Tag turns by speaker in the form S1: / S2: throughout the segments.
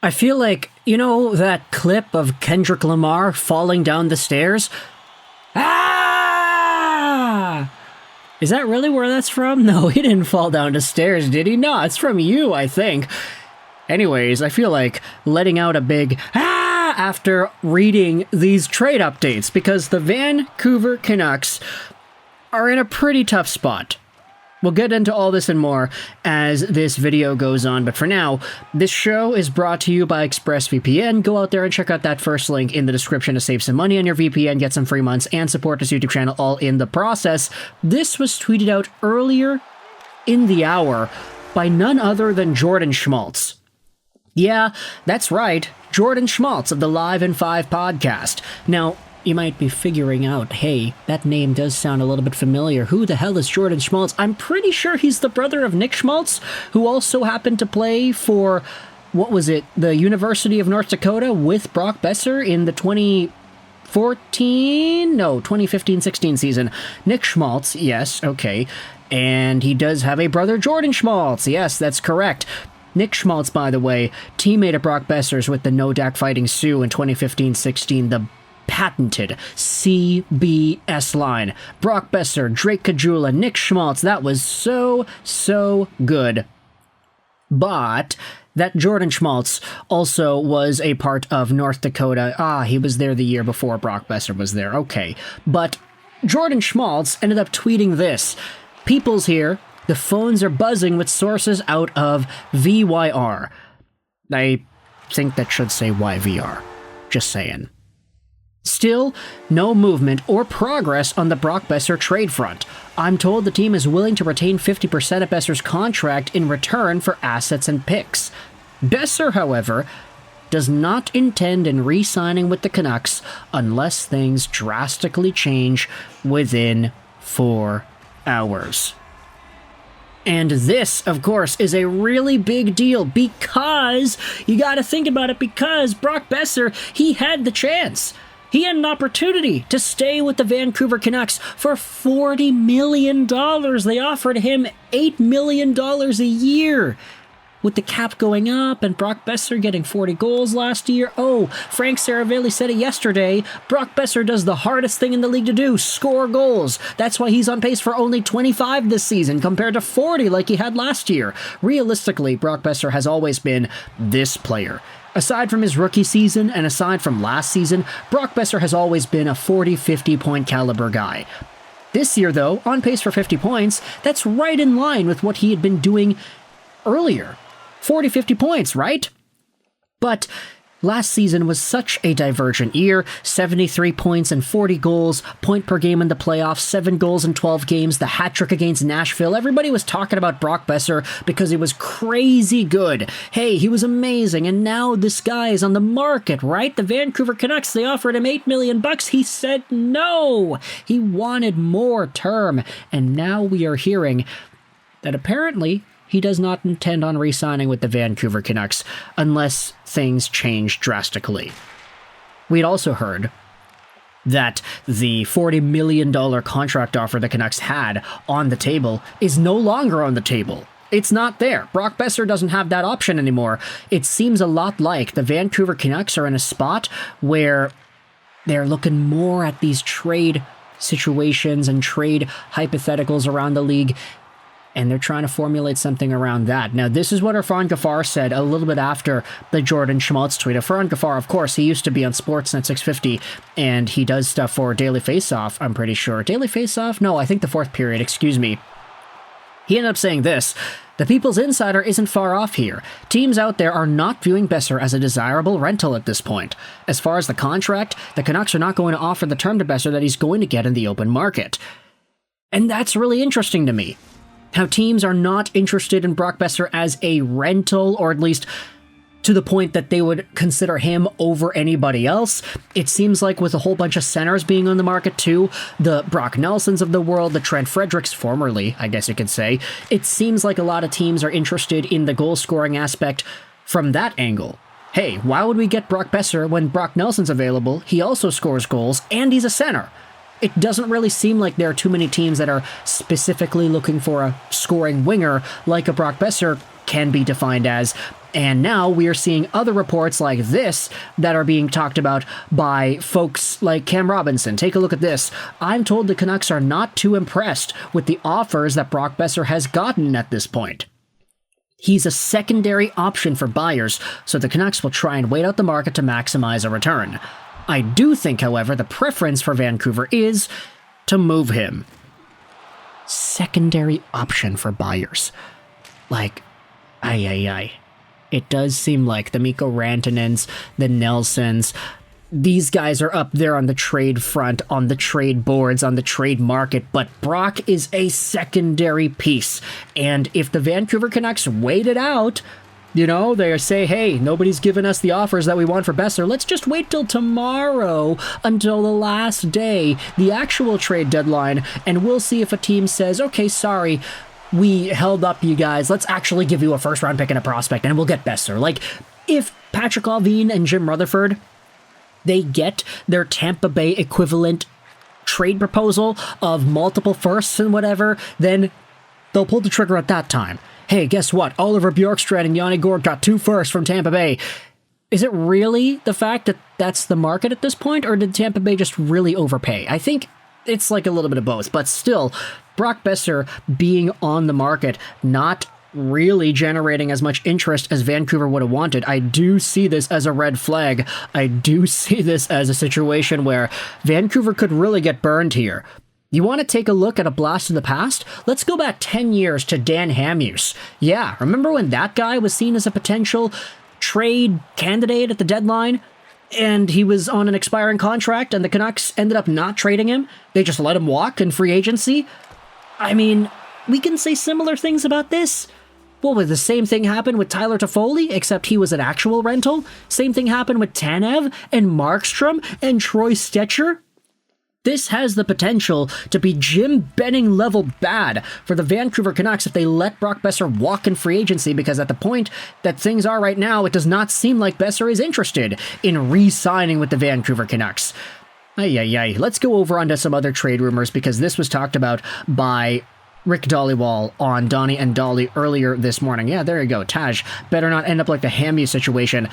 S1: I feel like, you know that clip of Kendrick Lamar falling down the stairs? Ah! Is that really where that's from? No, he didn't fall down the stairs, did he? No, it's from you, I think. Anyways, I feel like letting out a big ah after reading these trade updates because the Vancouver Canucks are in a pretty tough spot. We'll get into all this and more as this video goes on, but for now, this show is brought to you by ExpressVPN. Go out there and check out that first link in the description to save some money on your VPN, get some free months, and support this YouTube channel all in the process. This was tweeted out earlier in the hour by none other than Jordan Schmaltz. Yeah, that's right, Jordan Schmaltz of the Live in 5 podcast. Now, you might be figuring out, hey, that name does sound a little bit familiar. Who the hell is Jordan Schmaltz? I'm pretty sure he's the brother of Nick Schmaltz, who also happened to play for, what was it, the University of North Dakota with Brock Boeser in the 2015-16 season. Nick Schmaltz, yes, okay. And he does have a brother, Jordan Schmaltz. Yes, that's correct. Nick Schmaltz, by the way, teammate of Brock Boeser's with the No Dak Fighting Sioux in 2015-16, the patented CBS line. Brock Boeser, Drake Caggiula, Nick Schmaltz, that was so good. But that Jordan Schmaltz also was a part of North Dakota. He was there the year before Brock Boeser was there. Okay. But Jordan Schmaltz ended up tweeting this. People's here. The phones are buzzing with sources out of VYR. I think that should say YVR. Just saying. Still, no movement or progress on the Brock Boeser trade front. I'm told the team is willing to retain 50% of Boeser's contract in return for assets and picks. Boeser, however, does not intend in re-signing with the Canucks unless things drastically change within 4 hours. And this, of course, is a really big deal because, you gotta think about it, because Brock Boeser, he had the chance. He had an opportunity to stay with the Vancouver Canucks for $40 million. They offered him $8 million a year. With the cap going up and Brock Boeser getting 40 goals last year. Oh, Frank Saravelli said it yesterday. Brock Boeser does the hardest thing in the league to do, score goals. That's why he's on pace for only 25 this season compared to 40 like he had last year. Realistically, Brock Boeser has always been this player. Aside from his rookie season and aside from last season, Brock Boeser has always been a 40-50 point caliber guy. This year, though, on pace for 50 points, that's right in line with what he had been doing earlier. 40-50 points, right? But last season was such a divergent year. 73 points and 40 goals, point per game in the playoffs, 7 goals in 12 games, the hat trick against Nashville. Everybody was talking about Brock Boeser because he was crazy good. Hey, he was amazing, and now this guy is on the market, right? The Vancouver Canucks, they offered him $8 million. He said no. He wanted more term, and now we are hearing that apparently he does not intend on re-signing with the Vancouver Canucks unless things change drastically. We'd also heard that the $40 million contract offer the Canucks had on the table is no longer on the table. It's not there. Brock Boeser doesn't have that option anymore. It seems a lot like the Vancouver Canucks are in a spot where they're looking more at these trade situations and trade hypotheticals around the league, and they're trying to formulate something around that. Now, this is what Irfan Gaffar said a little bit after the Jordan Schmaltz tweet. Irfan Gaffar, of course, he used to be on Sportsnet 650, and he does stuff for Daily Faceoff, I'm pretty sure. Daily Faceoff? No, I think the Fourth Period, excuse me. He ended up saying this: the People's Insider isn't far off here. Teams out there are not viewing Boeser as a desirable rental at this point. As far as the contract, the Canucks are not going to offer the term to Boeser that he's going to get in the open market. And that's really interesting to me. How teams are not interested in Brock Boeser as a rental, or at least to the point that they would consider him over anybody else. It seems like with a whole bunch of centers being on the market too, the Brock Nelsons of the world, the Trent Fredericks, formerly, I guess you could say, it seems like a lot of teams are interested in the goal-scoring aspect from that angle. Hey, why would we get Brock Boeser when Brock Nelson's available? He also scores goals, and he's a center. It doesn't really seem like there are too many teams that are specifically looking for a scoring winger like a Brock Boeser can be defined as. And now we are seeing other reports like this that are being talked about by folks like Cam Robinson. Take a look at this. I'm told the Canucks are not too impressed with the offers that Brock Boeser has gotten at this point. He's a secondary option for buyers, so the Canucks will try and wait out the market to maximize a return. I do think, however, the preference for Vancouver is to move him. Secondary option for buyers. Like, It does seem like the Mikko Rantanens, the Nelsons, these guys are up there on the trade front, on the trade boards, on the trade market, but Brock is a secondary piece. And if the Vancouver Canucks wait it out, they say, hey, nobody's given us the offers that we want for Boeser. Let's just wait till tomorrow, until the last day, the actual trade deadline, and we'll see if a team says, okay, sorry, we held up you guys. Let's actually give you a first-round pick and a prospect, and we'll get Boeser. Like, if Patrick Allvin and Jim Rutherford, they get their Tampa Bay equivalent trade proposal of multiple firsts and whatever, then they'll pull the trigger at that time. Hey, guess what? Oliver Bjorkstrand and Yanni Gourde got 2 firsts from Tampa Bay. Is it really the fact that that's the market at this point, or did Tampa Bay just really overpay? I think it's like a little bit of both, but still, Brock Boeser being on the market, not really generating as much interest as Vancouver would have wanted. I do see this as a red flag. I do see this as a situation where Vancouver could really get burned here. You want to take a look at a blast of the past? Let's go back 10 years to Dan Hamhuis. Yeah, remember when that guy was seen as a potential trade candidate at the deadline? And he was on an expiring contract, and the Canucks ended up not trading him. They just let him walk in free agency. I mean, we can say similar things about this. Well, would the same thing happen with Tyler Toffoli, except he was an actual rental? Same thing happened with Tanev and Markstrom and Troy Stecher? This has the potential to be Jim Benning level bad for the Vancouver Canucks if they let Brock Boeser walk in free agency, because at the point that things are right now, it does not seem like Boeser is interested in re-signing with the Vancouver Canucks. Let's go over onto some other trade rumors, because this was talked about by Rick Dhaliwal on Donnie and Dolly earlier this morning. Yeah, there you go. Taj, better not end up like the Hamhuis situation.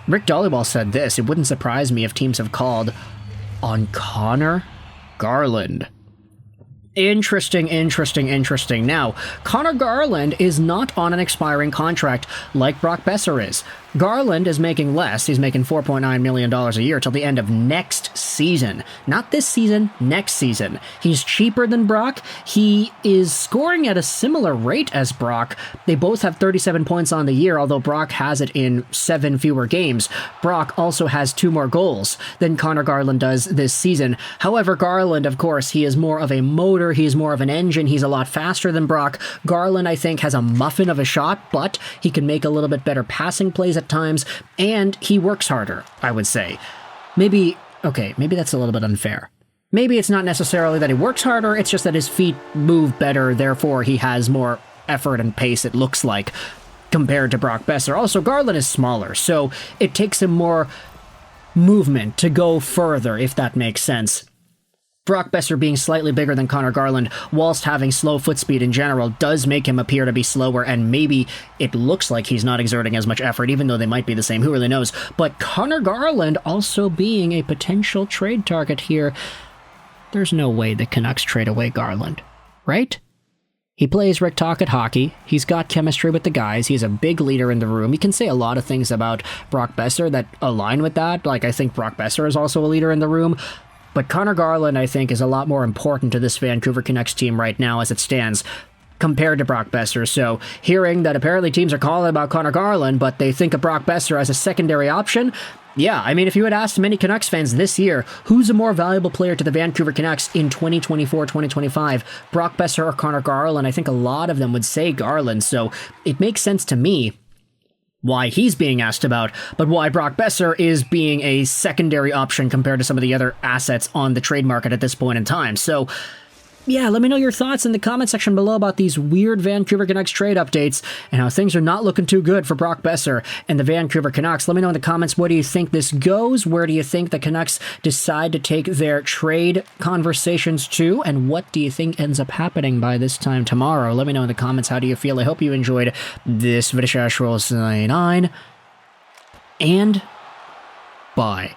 S1: Rick Dhaliwal said this: it wouldn't surprise me if teams have called on Conor Garland. Interesting. Now, Conor Garland is not on an expiring contract like Brock Boeser is. Garland is making less. He's making $4.9 million a year till the end of next season. Not this season, next season. He's cheaper than Brock. He is scoring at a similar rate as Brock. They both have 37 points on the year, although Brock has it in 7 fewer games. Brock also has 2 more goals than Conor Garland does this season. However, Garland, of course, he is more of a motor. He's more of an engine. He's a lot faster than Brock. Garland, I think, has a muffin of a shot, but he can make a little bit better passing plays at times, and he works harder, I would say. Maybe that's a little bit unfair. Maybe it's not necessarily that he works harder, it's just that his feet move better, therefore he has more effort and pace, it looks like, compared to Brock Boeser. Also, Garland is smaller, so it takes him more movement to go further, if that makes sense. Brock Boeser being slightly bigger than Conor Garland, whilst having slow foot speed in general, does make him appear to be slower, and maybe it looks like he's not exerting as much effort, even though they might be the same. Who really knows? But Conor Garland also being a potential trade target here, there's no way the Canucks trade away Garland, right? He plays Rick Tocchet hockey. He's got chemistry with the guys. He's a big leader in the room. You can say a lot of things about Brock Boeser that align with that. Like, I think Brock Boeser is also a leader in the room. But Conor Garland, I think, is a lot more important to this Vancouver Canucks team right now as it stands compared to Brock Boeser. So hearing that apparently teams are calling about Conor Garland, but they think of Brock Boeser as a secondary option, yeah, I mean, if you had asked many Canucks fans this year, who's a more valuable player to the Vancouver Canucks in 2024-2025, Brock Boeser or Conor Garland, I think a lot of them would say Garland. So it makes sense to me why he's being asked about, but why Brock Boeser is being a secondary option compared to some of the other assets on the trade market at this point in time. So Yeah, let me know your thoughts in the comment section below about these weird Vancouver Canucks trade updates and how things are not looking too good for Brock Boeser and the Vancouver Canucks. Let me know in the comments, what do you think this goes? Where do you think the Canucks decide to take their trade conversations to? And what do you think ends up happening by this time tomorrow? Let me know in the comments, how do you feel? I hope you enjoyed this video. And bye.